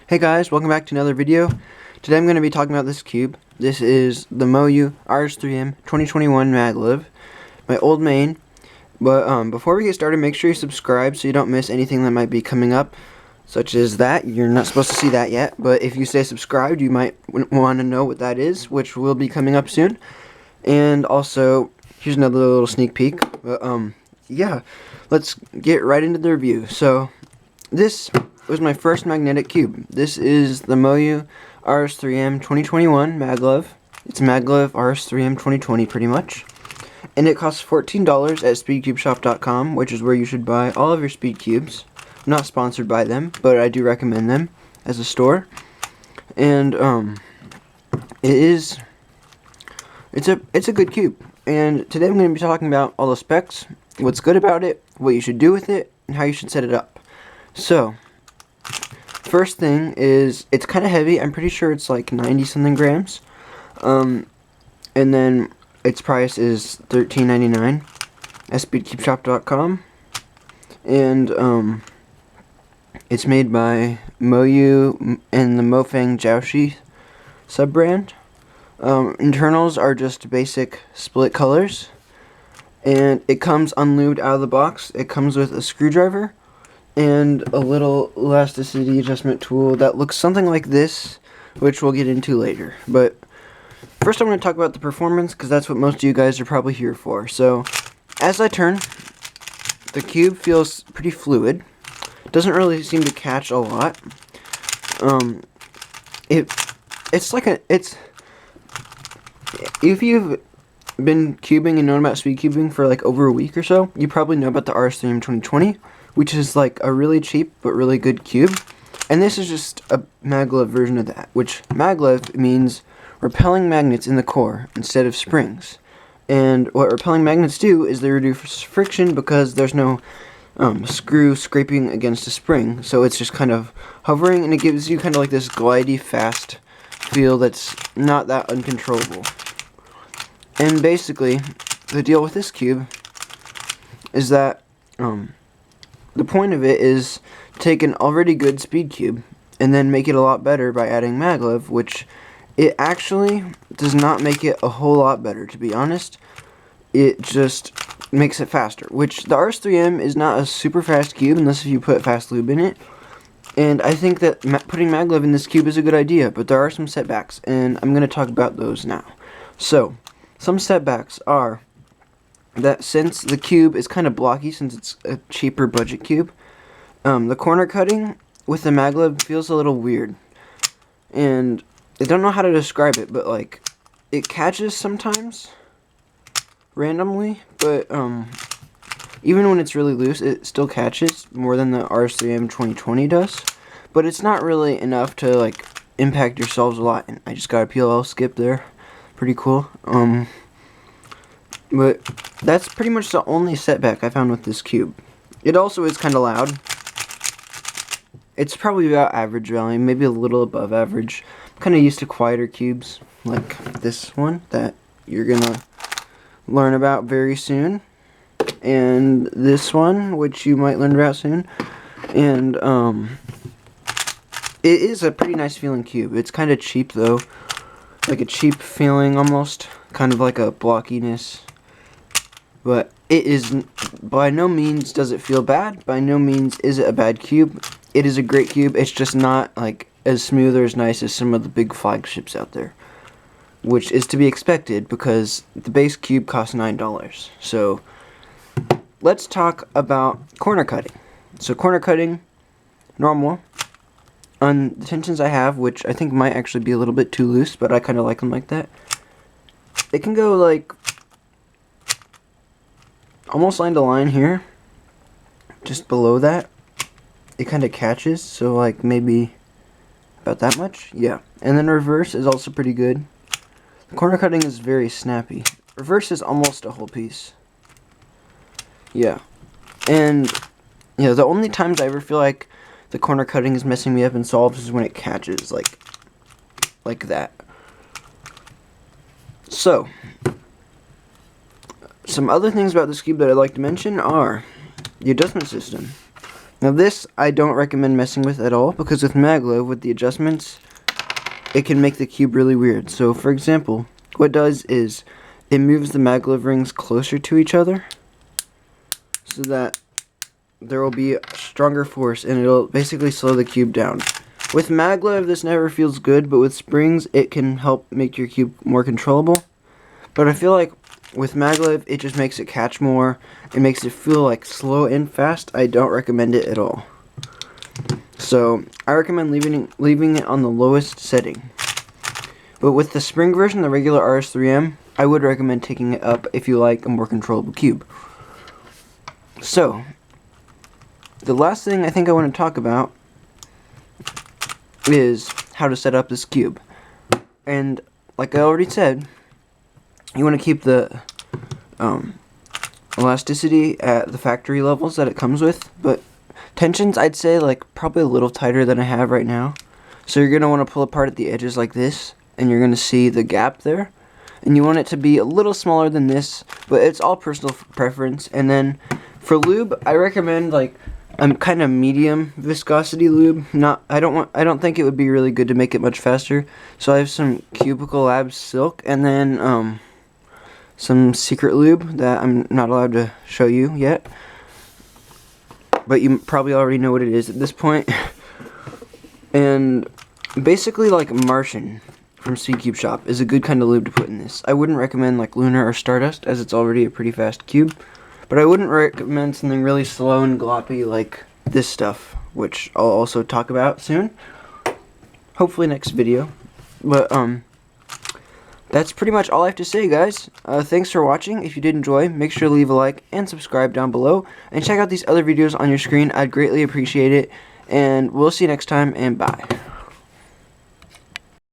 Hey guys, welcome back to another video. Today I'm going to be talking about this cube. This is the Moyu RS3M 2021 Maglev, my old main. But before we get started, make sure you subscribe so you don't miss anything that might be coming up, such as that. You're not supposed to see that yet, but if you stay subscribed, you might want to know what that is, which will be coming up soon. And also, here's another little sneak peek. But yeah, let's get right into the review. So, this was my first magnetic cube. This is the Moyu RS3M 2021 Maglev. It's Maglev RS3M 2020 pretty much. And it costs $14 at speedcubeshop.com, which is where you should buy all of your speed cubes. I'm not sponsored by them, but I do recommend them as a store. And it's a good cube. And today I'm going to be talking about all the specs, what's good about it, what you should do with it, and how you should set it up. So, first thing is, it's kind of heavy. I'm pretty sure it's like 90 something grams. And then its price is $13.99 at speedcubeshop.com. And it's made by Moyu and the Mofang Jiaoshi sub-brand. Internals are just basic split colors. And it comes unlubed out of the box. It comes with a screwdriver and a little elasticity adjustment tool that looks something like this, which we'll get into later. But first I'm going to talk about the performance, because that's what most of you guys are probably here for. So, as I turn, the cube feels pretty fluid. Doesn't really seem to catch a lot. If you've been cubing and known about speed cubing for like over a week or so, you probably know about the RS3M 2020, which is like a really cheap but really good cube. And this is just a maglev version of that, which maglev means repelling magnets in the core instead of springs. And what repelling magnets do is they reduce friction because there's no screw scraping against a spring, so it's just kind of hovering, and it gives you kind of like this glidey fast feel that's not that uncontrollable. And basically, the deal with this cube is that the point of it is take an already good speed cube and then make it a lot better by adding maglev, which it actually does not make it a whole lot better, to be honest. It just makes it faster, which the RS3M is not a super fast cube unless you put fast lube in it. And I think that putting maglev in this cube is a good idea, but there are some setbacks, and I'm going to talk about those now. So, some setbacks are that since the cube is kind of blocky, since it's a cheaper budget cube, the corner cutting with the maglev feels a little weird. And I don't know how to describe it, but like, it catches sometimes randomly, but even when it's really loose, it still catches more than the RS3M 2020 does. But it's not really enough to like impact your solves a lot. And I just got a PLL skip there. Pretty cool. But that's pretty much the only setback I found with this cube. It also is kind of loud. It's probably about average value, maybe a little above average. I'm kind of used to quieter cubes, like this one that you're gonna learn about very soon, and this one, which you might learn about soon. And it is a pretty nice feeling cube. It's kind of cheap though, like a cheap feeling almost, kind of like a blockiness. But it is, by no means does it feel bad, by no means is it a bad cube. It is a great cube. It's just not like as smooth or as nice as some of the big flagships out there, which is to be expected because the base cube costs $9. So let's talk about corner cutting. So corner cutting, normal. On the tensions I have, which I think might actually be a little bit too loose, but I kind of like them like that. It can go like almost line to line here, just below that. It kind of catches, so like maybe about that much, yeah. And then reverse is also pretty good. The corner cutting is very snappy. Reverse is almost a whole piece. Yeah. And yeah, the only times I ever feel like the corner cutting is messing me up in solves is when it catches, like that. So, some other things about this cube that I'd like to mention are the adjustment system. Now this I don't recommend messing with at all, because with Maglev, with the adjustments, it can make the cube really weird. So for example, what it does is it moves the Maglev rings closer to each other so that there will be a stronger force, and it'll basically slow the cube down. With Maglev, this never feels good, but with springs, it can help make your cube more controllable. But I feel like with Maglev, it just makes it catch more. It makes it feel like slow and fast. I don't recommend it at all. So I recommend leaving it on the lowest setting. But with the spring version, the regular RS3M, I would recommend taking it up if you like a more controllable cube. So the last thing I think I want to talk about is how to set up this cube. And like I already said, you want to keep the elasticity at the factory levels that it comes with, but tensions I'd say like probably a little tighter than I have right now. So you're going to want to pull apart at the edges like this, and you're going to see the gap there. And you want it to be a little smaller than this, but it's all personal preference. And then for lube, I recommend like kind of medium viscosity lube. I don't think it would be really good to make it much faster. So I have some Cubicle Labs Silk, and then some secret lube that I'm not allowed to show you yet, but you probably already know what it is at this point. And basically like Martian from Speedcube shop is a good kind of lube to put in this. I wouldn't recommend like Lunar or Stardust, as it's already a pretty fast cube. But I wouldn't recommend something really slow and gloppy like this stuff, which I'll also talk about soon. Hopefully next video. But, that's pretty much all I have to say, guys. Thanks for watching. If you did enjoy, make sure to leave a like and subscribe down below. And check out these other videos on your screen. I'd greatly appreciate it. And we'll see you next time, and bye.